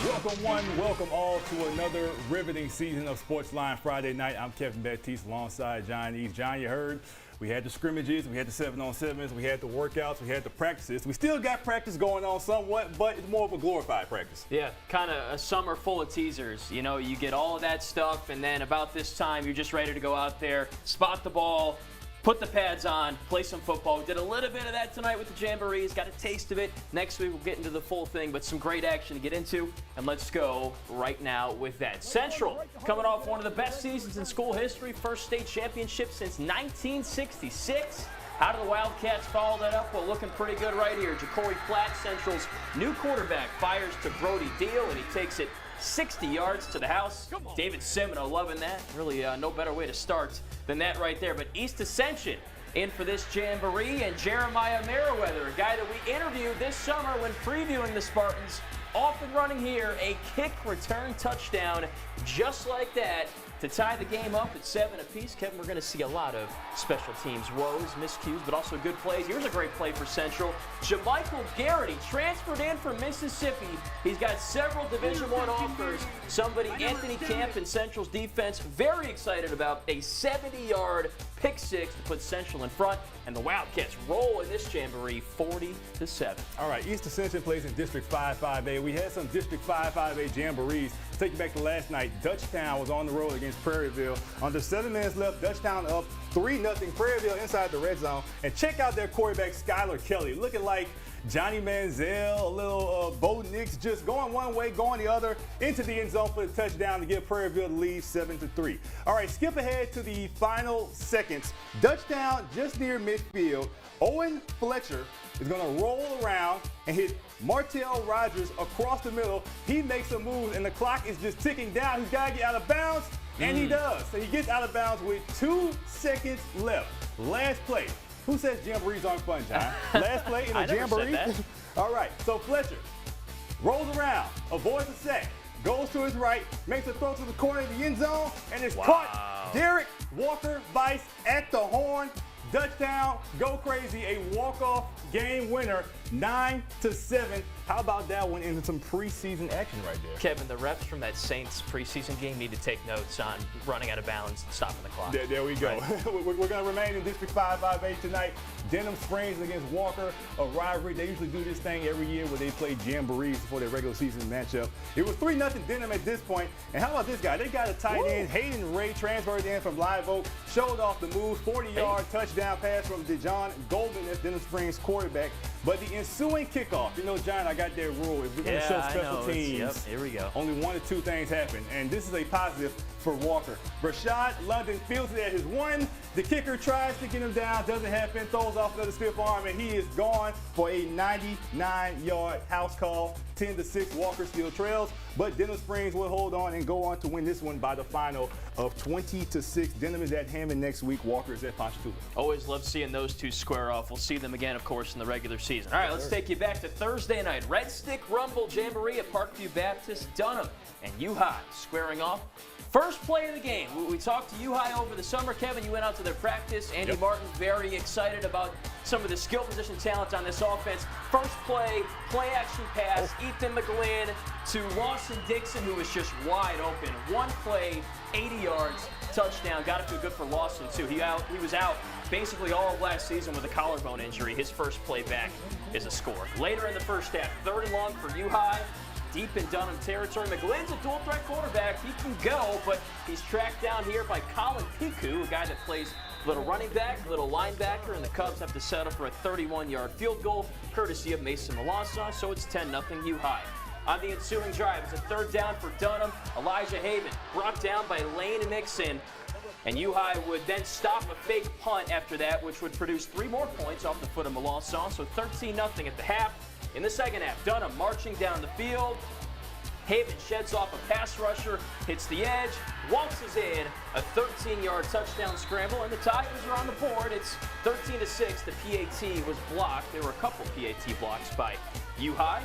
Welcome one, welcome all to another riveting season of Sportsline Friday Night. I'm Kevin Baptiste alongside John Eves. John, you heard, we had the scrimmages, we had the 7-on-7s, we had the workouts, we had the practices. We still got practice going on somewhat, but it's more of a glorified practice. Yeah, kind of a summer full of teasers. You know, you get all of that stuff, and then about this time, you're just ready to go out there, spot the ball, put the pads on, play some football. We did a little bit of that tonight with the Jamborees, got a taste of it. Next week we'll get into the full thing, but some great action to get into, and let's go right now with that. Central coming off one of the best seasons in school history, first state championship since 1966. How do the Wildcats follow that up? Well, looking pretty good right here. Ja'Cory Platt, Central's new quarterback, fires to Brody Deal, and he takes it 60 yards to the house. David Semino loving that. Really no better way to start than that right there. But East Ascension in for this Jamboree, and Jeremiah Merriweather, a guy that we interviewed this summer when previewing the Spartans, off and running here, a kick return touchdown just like that to tie the game up at 7 apiece. Kevin, we're going to see a lot of special teams woes, miscues, but also good plays. Here's a great play for Central. Jamichael Garrity transferred in from Mississippi. He's got several Division I offers. Somebody, Anthony Camp and Central's defense, very excited about a 70-yard pick six to put Central in front, and the Wildcats roll in this Jamboree 40-7. All right, East Ascension plays in District 5-5A. We had some District 5-5A Jamborees. To take you back to last night, Dutchtown was on the road against Prairieville. Under 7 minutes left, Dutchtown up 3-0. Prairieville inside the red zone. And check out their quarterback, Skylar Kelly, looking like Johnny Manziel, a little Bo Nix, just going one way, going the other, into the end zone for the touchdown to give Prairieville the lead 7-3. All right, skip ahead to the final seconds. Dutchtown just near midfield. Owen Fletcher is going to roll around and hit Martell Rogers across the middle. He makes a move, and the clock is just ticking down. He's got to get out of bounds, and he does. So he gets out of bounds with 2 seconds left. Last play. Who says Jamborees aren't fun, John? Last play in a Jamboree? All right, so Fletcher rolls around, avoids the sack, goes to his right, makes a throw to the corner of the end zone, and it's caught. Derek Walker Vice at the horn. Dutchtown, go crazy, a walk-off game winner, 9-7. How about that one into some preseason action right there? Kevin, the refs from that Saints preseason game need to take notes on running out of bounds and stopping the clock. There we go. Right. We're going to remain in District 5-5A tonight. Denham Springs against Walker, a rivalry. They usually do this thing every year where they play Jamborees before their regular season matchup. It was 3-0 Denham at this point. And how about this guy? They got a tight end, Hayden Ray, transferred in from Live Oak, showed off the move, 40-yard touchdown pass from DeJohn Golden as Denham Springs quarterback. But the ensuing kickoff, you know, John, I got that rule. If we're going to show special teams, here we go. Only 1 or 2 things happen. And this is a positive for Walker. Rashad London fields it at his 1. The kicker tries to get him down, doesn't happen, throws off another stiff arm, and he is gone for a 99-yard house call. 10-6, Walker still trails, but Denham Springs will hold on and go on to win this one by the final of 20-6. Denham is at Hammond next week. Walker is at Ponchatoula. Always love seeing those two square off. We'll see them again, of course, in the regular season. All right, let's take you back to Thursday night. Red Stick Rumble Jamboree at Parkview Baptist, Dunham, and U-High squaring off. First play of the game. We talked to U-High over the summer. Kevin, you went out to their practice. Andy Martin very excited about some of the skill position talent on this offense. First play action pass, Ethan McGlynn to Lawson Dixon, who was just wide open. One play, 80 yards, touchdown. Got it feel good for Lawson, too. He was out basically all of last season with a collarbone injury. His first play back is a score. Later in the first half, 3rd and long for U-High. Deep in Dunham territory. McGlynn's a dual threat quarterback. He can go, but he's tracked down here by Colin Piku, a guy that plays little running back, little linebacker, and the Cubs have to settle for a 31-yard field goal, courtesy of Mason Malasa, so it's 10-0 U-High. On the ensuing drive, it's a 3rd down for Dunham. Elijah Haven brought down by Lane Nixon, and U-High would then stop a fake punt after that, which would produce 3 more points off the foot of Malasa, so 13-0 at the half. In the second half, Dunham marching down the field. Haven sheds off a pass rusher, hits the edge, waltzes in a 13-yard touchdown scramble, and the Tigers are on the board. It's 13-6. The PAT was blocked. There were a couple PAT blocks by U-High.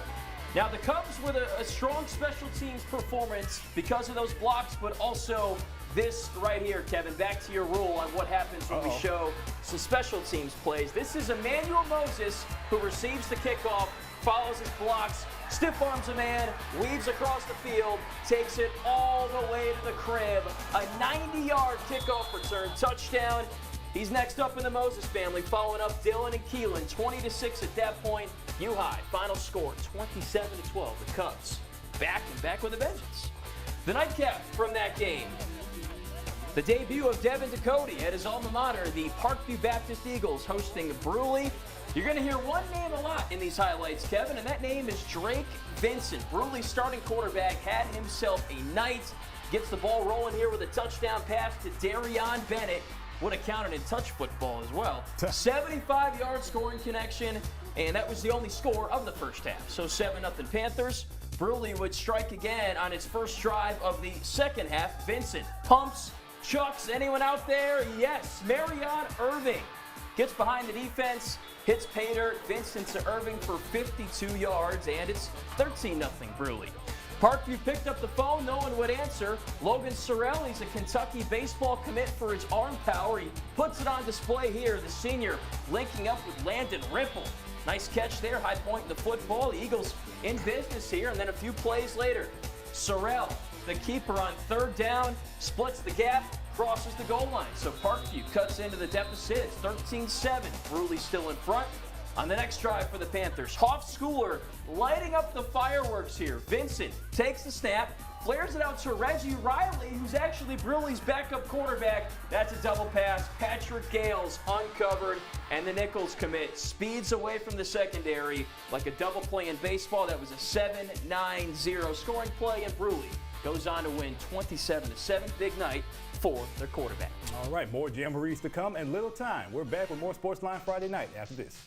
Now the Cubs with a strong special teams performance because of those blocks, but also this right here, Kevin. Back to your rule on what happens when we show some special teams plays. This is Emmanuel Moses who receives the kickoff, follows his blocks, Stiff arms a man, weaves across the field, takes it all the way to the crib. A 90-yard kickoff return, touchdown. He's next up in the Moses family, following up Dylan and Keelan, 20-6 at that point. U-High, final score, 27-12. The Cubs back with a vengeance. The nightcap from that game, the debut of Devin Ducote at his alma mater, the Parkview Baptist Eagles, hosting Brusly. You're going to hear one name a lot in these highlights, Kevin, and that name is Drake Vincent. Brusly's starting quarterback had himself a night. Gets the ball rolling here with a touchdown pass to Darion Bennett. Would have counted in touch football as well. 75-yard scoring connection, and that was the only score of the first half. So 7-0 Panthers. Brusly would strike again on its first drive of the second half. Vincent pumps, chucks, anyone out there? Yes, Marion Irving gets behind the defense, hits pay dirt. Vincent to Irving for 52 yards, and it's 13-0 Brusly. Parkview picked up the phone, no one would answer. Logan Sorrell, he's a Kentucky baseball commit for his arm power. He puts it on display here, the senior linking up with Landon Ripple. Nice catch there, high point in the football. The Eagles in business here, and then a few plays later, Sorrell, the keeper on third down, splits the gap, crosses the goal line. So Parkview cuts into the deficit. It's 13-7. Brusly still in front. On the next drive for the Panthers, Hoff Schooler lighting up the fireworks here. Vincent takes the snap, flares it out to Reggie Riley, who's actually Brusly's backup quarterback. That's a double pass. Patrick Gales uncovered, and the Nichols commit speeds away from the secondary like a double play in baseball. That was a 7-9-0 scoring play, and Brusly goes on to win 27-7. Big night for their quarterback. All right, more Jamborees to come and little time. We're back with more Sportsline Friday night after this.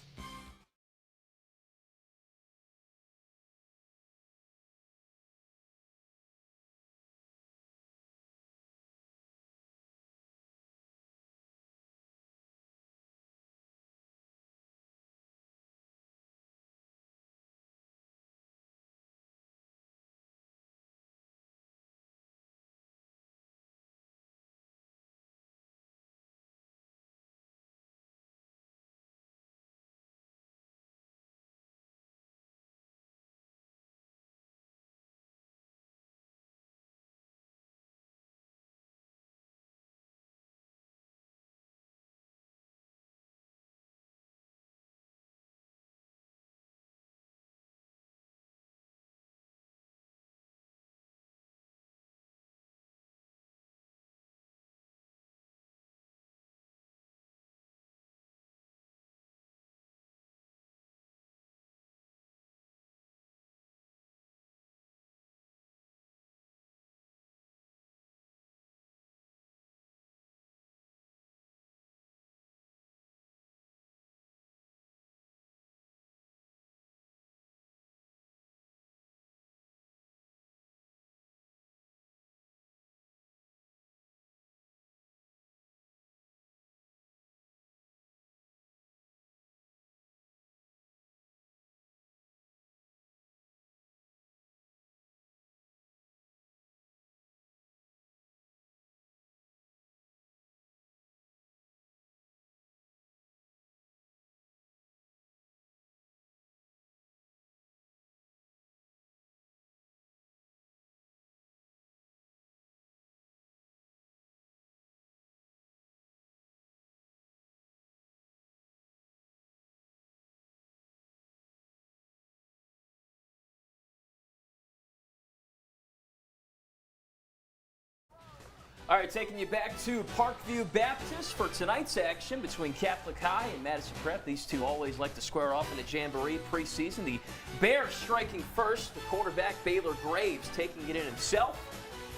All right, taking you back to Parkview Baptist for tonight's action between Catholic High and Madison Prep. These two always like to square off in the Jamboree preseason. The Bears striking first. The quarterback, Baylor Graves, taking it in himself,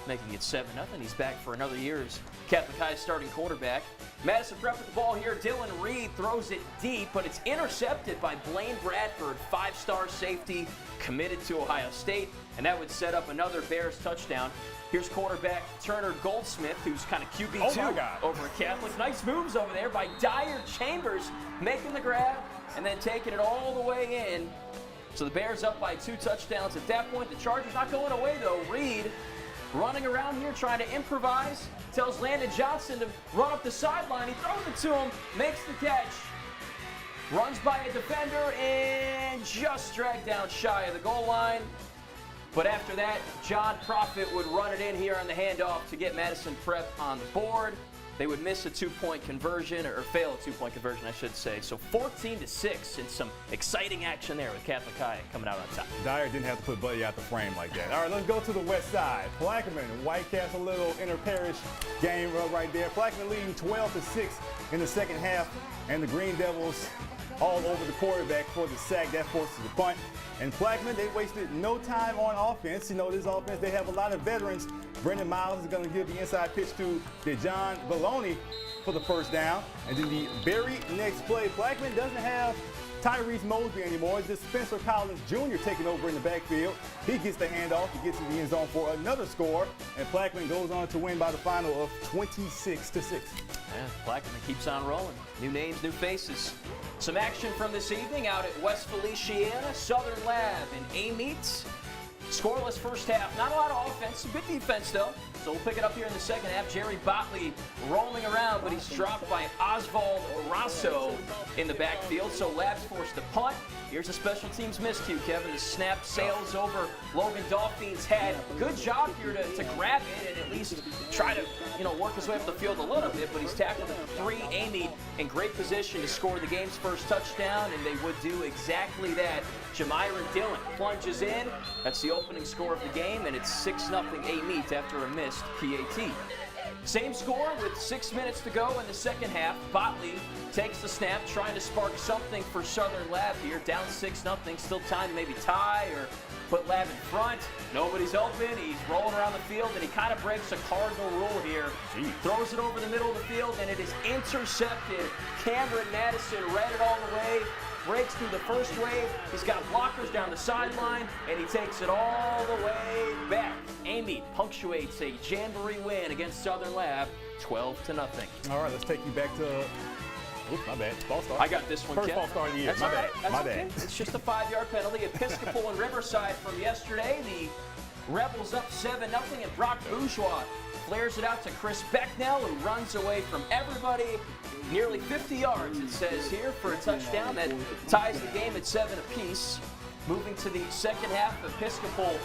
making it 7-0. He's back for another year as Catholic High's starting quarterback. Madison Prep with the ball here. Dylan Reed throws it deep, but it's intercepted by Blaine Bradford, five-star safety, committed to Ohio State, and that would set up another Bears touchdown. Here's quarterback Turner Goldsmith, who's kind of QB2 over at Catholic. Nice moves over there by Dyer Chambers, making the grab and then taking it all the way in. So the Bears up by 2 touchdowns at that point. The Chargers not going away, though. Reed running around here trying to improvise, tells Landon Johnson to run up the sideline. He throws it to him, makes the catch. runs by a defender and just dragged down shy of the goal line. But after that, John Profit would run it in here on the handoff to get Madison Prep on the board. They would miss a two-point conversion, or fail a two-point conversion, I should say. So 14-6 in some exciting action there with Catholic High coming out on top. Dyer didn't have to put Buddy out the frame like that. All right, let's go to the west side. Plaquemine, White Castle, little inter-parish game right there. Plaquemine leading 12-6 in the second half, and the Green Devils all over the quarterback for the sack. That forces the punt. And Plaquemine, they wasted no time on offense. You know, this offense, they have a lot of veterans. Brendan Miles is going to give the inside pitch to DeJohn Baloney for the first down. And then the very next play, Plaquemine doesn't have Tyrese Mosby anymore. It's just Spencer Collins Jr. taking over in the backfield. He gets the handoff. He gets in the end zone for another score. And Plaquemine goes on to win by the final of 26-6. Yeah, Plaquemine keeps on rolling. New names, new faces. Some action from this evening out at West Feliciana, Southern Lab, and Amite. Scoreless first half. Not a lot of offense, some good defense though. So we'll pick it up here in the second half. Jerry Botley rolling around, but he's dropped by Oswald Rosso in the backfield. So Lab's forced to punt. Here's a special teams miscue, Kevin. The snap sails over Logan Dolphin's head. Good job here to grab it and at least try to, work his way up the field a little bit, but he's tackled at 3. Amy in great position to score the game's first touchdown, and they would do exactly that. Jamyron Dillon plunges in. That's the opening score of the game, and it's 6-0 Amite after a missed PAT. Same score with 6 minutes to go in the second half. Botley takes the snap, trying to spark something for Southern Lab here. Down 6-0, still time to maybe tie or put Lab in front. Nobody's open. He's rolling around the field, and he kind of breaks a cardinal rule here. Jeez. Throws it over the middle of the field, and it is intercepted. Cameron Madison read it all the way. Breaks through the first wave. He's got blockers down the sideline, and he takes it all the way back. Amy punctuates a Jamboree win against Southern Lab, 12-0. All right, let's take you back to. Oops, my bad. False start. I got this one, First Kev. false start of the year. That's My all bad. right. That's My okay. bad. It's just a 5-yard penalty. Episcopal and Riverside from yesterday. The Rebels up 7-0, and Brock Bourgeois flares it out to Chris Becknell, who runs away from everybody. Nearly 50 yards, it says here, for a touchdown that ties the game at 7 apiece. Moving to the second half, Episcopal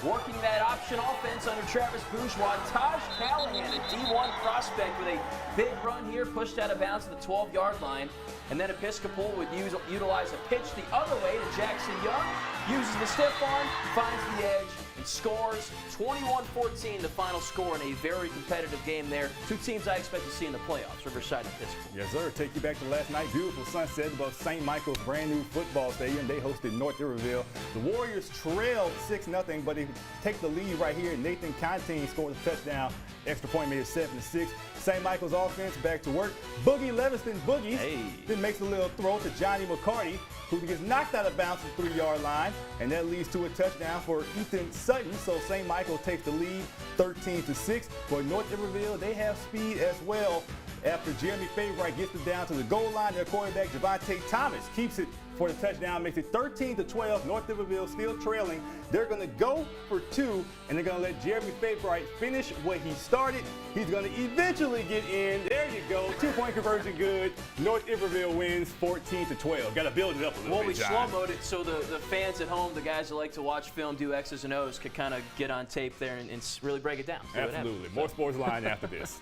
working that option offense under Travis Bourgeois. Taj Callahan, a D1 prospect with a big run here, pushed out of bounds at the 12-yard line. And then Episcopal would utilize a pitch the other way to Jackson Young. Uses the stiff arm, finds the edge, and scores. 21-14, the final score in a very competitive game there. Two teams I expect to see in the playoffs, Riverside and Episcopal. Yes, sir. Take you back to last night. Beautiful sunset above St. Michael's brand new football stadium. They hosted North Iberville. The Warriors trailed 6-0, but they take the lead right here. Nathan Contine scored a touchdown. Extra point made it 7-6. St. Michael's offense back to work. Boogie Leviston Boogies then makes a little throw to Johnny McCarty, who gets knocked out of bounds at the 3-yard line, and that leads to a touchdown for Ethan Sutton. So St. Michael takes the lead 13-6. For North Iberville, they have speed as well. After Jeremy Favorite gets it down to the goal line, their quarterback Javante Thomas keeps it for the touchdown, makes it 13-12. North Iberville still trailing. They're going to go for 2, and they're going to let Jeremy Favorite finish what he started. He's going to eventually get in. There you go. 2-point conversion good. North Iberville wins 14-12. Got to build it up a little bit, Well, we John. slow-moed it so the fans at home, the guys that like to watch film, do X's and O's, could kind of get on tape there and really break it down. Absolutely. More Sportsline after this.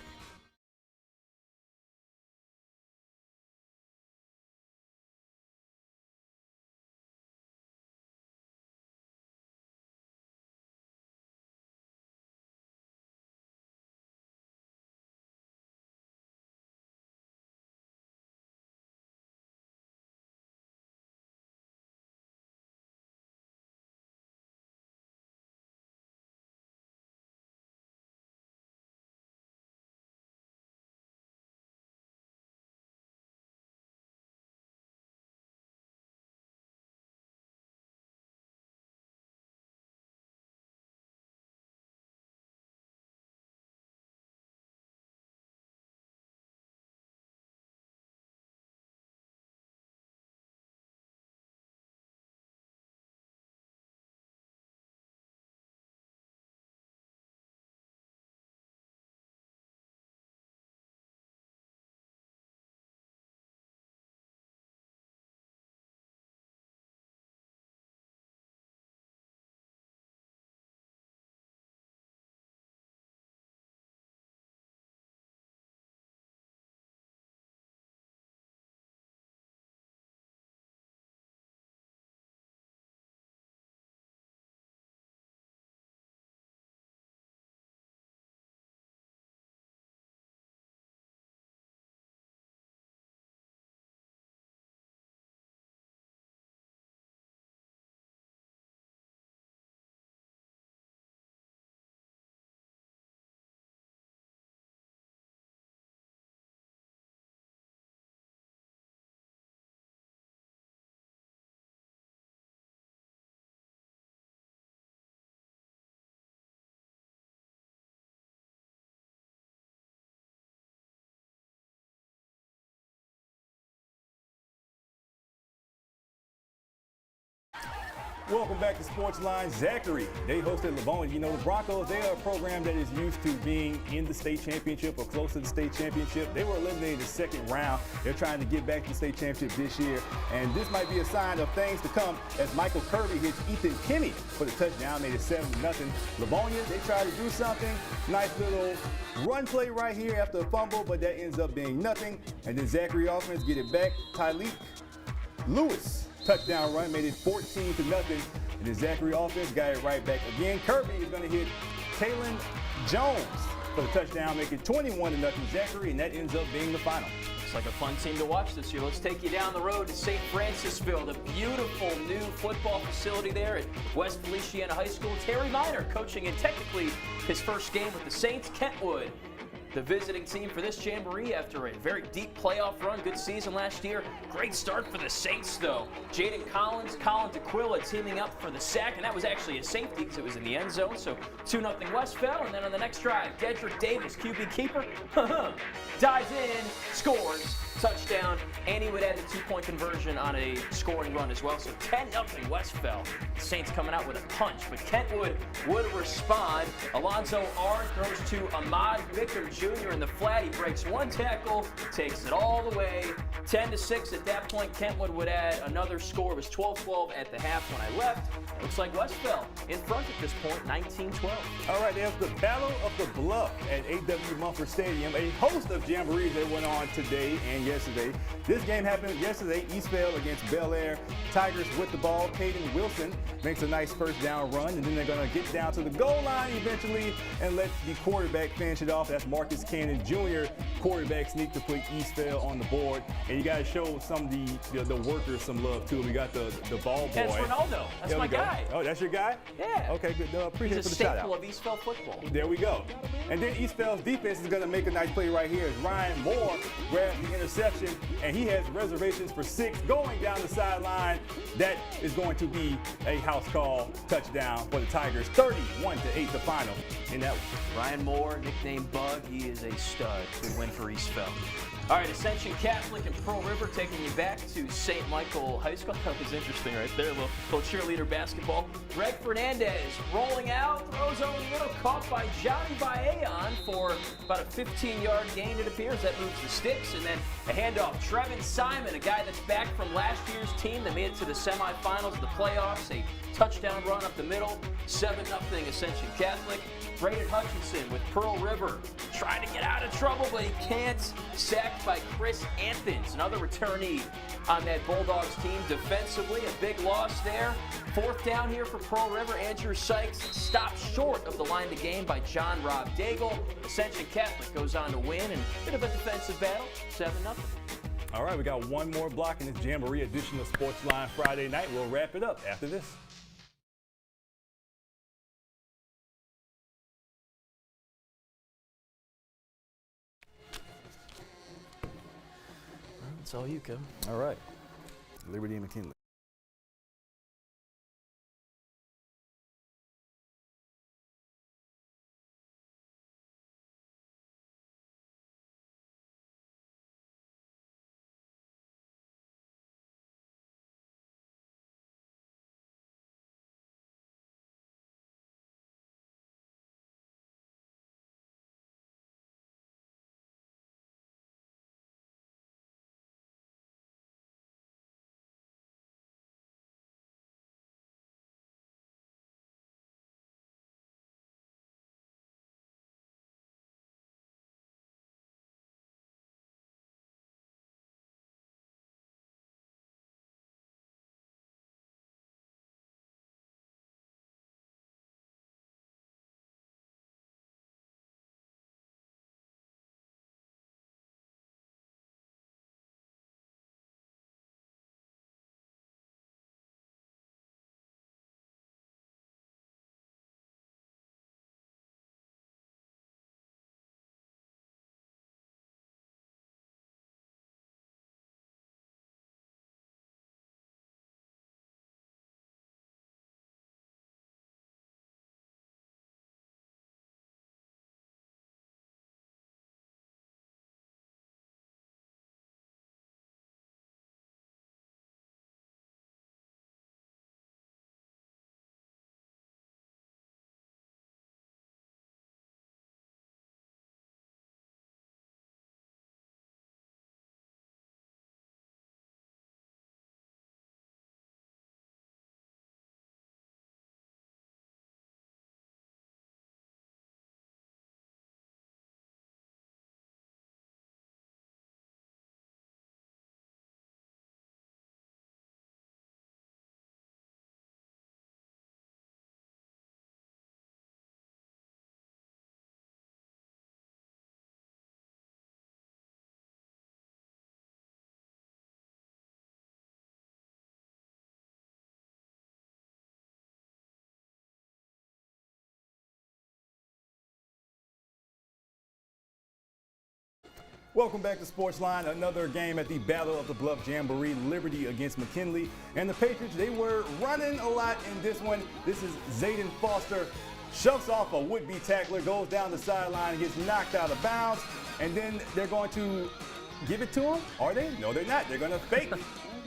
Welcome back to Sportsline. Zachary, they hosted Livonia. You know, the Broncos, they are a program that is used to being in the state championship or close to the state championship. They were eliminated in the second round. They're trying to get back to the state championship this year. And this might be a sign of things to come as Michael Kirby hits Ethan Kinney for the touchdown, made it 7-0. Livonia, they tried to do something. Nice little run play right here after a fumble, but that ends up being nothing. And then Zachary offense get it back. Tyleek Lewis. Touchdown run, made it 14-0, and the Zachary offense got it right back again. Kirby is going to hit Taylon Jones for the touchdown, make it 21-0 Zachary, and that ends up being the final. It's like a fun team to watch this year. Let's take you down the road to St. Francisville, the beautiful new football facility there at West Feliciana High School. Terry Miner coaching in technically his first game with the Saints. Kentwood, the visiting team for this Jamboree after a very deep playoff run. Good season last year. Great start for the Saints, though. Jaden Collins, Colin DeQuilla teaming up for the sack, and that was actually a safety because it was in the end zone. So 2-0 Westphal, and then on the next drive, Dedrick Davis, QB keeper, dives in, scores, touchdown, and he would add the 2-point conversion on a scoring run as well. So 10-0 Westphal. Saints coming out with a punch, but Kentwood would respond. Alonzo R throws to Ahmad Victor Jr. in the flat. He breaks one tackle, takes it all the way. 10-6 at that point. Kentwood would add another score. It was 12-12 at the half when I left. Looks like Westphal in front at this point, 19-12. All right, there's the Battle of the Bluff at A.W. Mumford Stadium. A host of jamborees that went on today and yesterday. This game happened yesterday. Eastvale against Bel Air. Tigers with the ball. Caden Wilson makes a nice first down run, and then they're going to get down to the goal line eventually and let the quarterback finish it off. That's Marcus Cannon Jr. Quarterback sneak to put Eastvale on the board. And you got to show some of the workers some love, too. We got the ball boy. That's Ronaldo. That's my guy. Oh, that's your guy? Yeah. Okay, good. Appreciate it for the shout out. He's a staple of Eastvale football. There we go. And then Eastvale's defense is going to make a nice play right here as Ryan Moore grabs the interception, and he has reservations for 6 going down the sideline. That is going to be a house call touchdown for the Tigers. 31-8 the final in that one. Ryan Moore, nicknamed Bug, he is a stud. Good win for Eastvale. All right, Ascension Catholic and Pearl River taking you back to St. Michael High School. That was interesting right there, a little cheerleader basketball. Greg Fernandez rolling out, throws over the middle, caught by Johnny Baeon for about a 15-yard gain, it appears. That moves the sticks, and then a handoff. Trevin Simon, a guy that's back from last year's team that made it to the semifinals of the playoffs. A touchdown run up the middle, 7-0 Ascension Catholic. Braden Hutchinson with Pearl River trying to get out of trouble, but he can't. Sacked by Chris Anthons, another returnee on that Bulldogs team. Defensively, a big loss there. 4th down here for Pearl River. Andrew Sykes stopped short of the line to gain by John Rob Daigle. Ascension Catholic goes on to win, and a bit of a defensive battle, 7-0. All right, we got one more block in this Jamboree edition of Sportsline Friday night. We'll wrap it up after this. That's all you, Kevin. All right. Liberty and McKinley. Welcome back to Sportsline. Another game at the Battle of the Bluff Jamboree. Liberty against McKinley. And the Patriots, they were running a lot in this one. This is Zayden Foster. Shoves off a would-be tackler, goes down the sideline, gets knocked out of bounds. And then they're going to give it to him. Are they? No, they're not. They're going to fake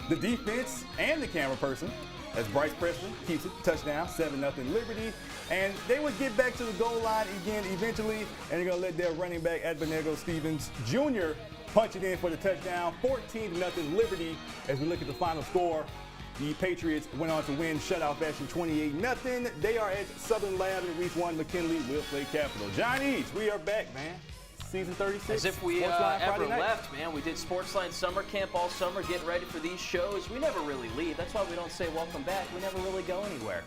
the defense and the camera person as Bryce Preston keeps it. Touchdown, 7-0 Liberty. And they would get back to the goal line again eventually, and they're going to let their running back, Advenego Stevens Jr., punch it in for the touchdown. 14-0 Liberty. As we look at the final score, the Patriots went on to win shutout fashion 28-0. They are at Southern Lab in Week 1. McKinley will play Capital. Johnny's, we are back, man. Season 36. As if we ever left, man. We did Sportsline summer camp all summer, getting ready for these shows. We never really leave. That's why we don't say welcome back. We never really go anywhere.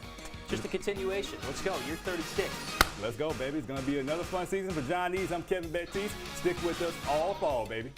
Just a continuation. Let's go. Year 36. Let's go, baby. It's going to be another fun season for Johnny's. I'm Kevin Baptiste. Stick with us all fall, baby.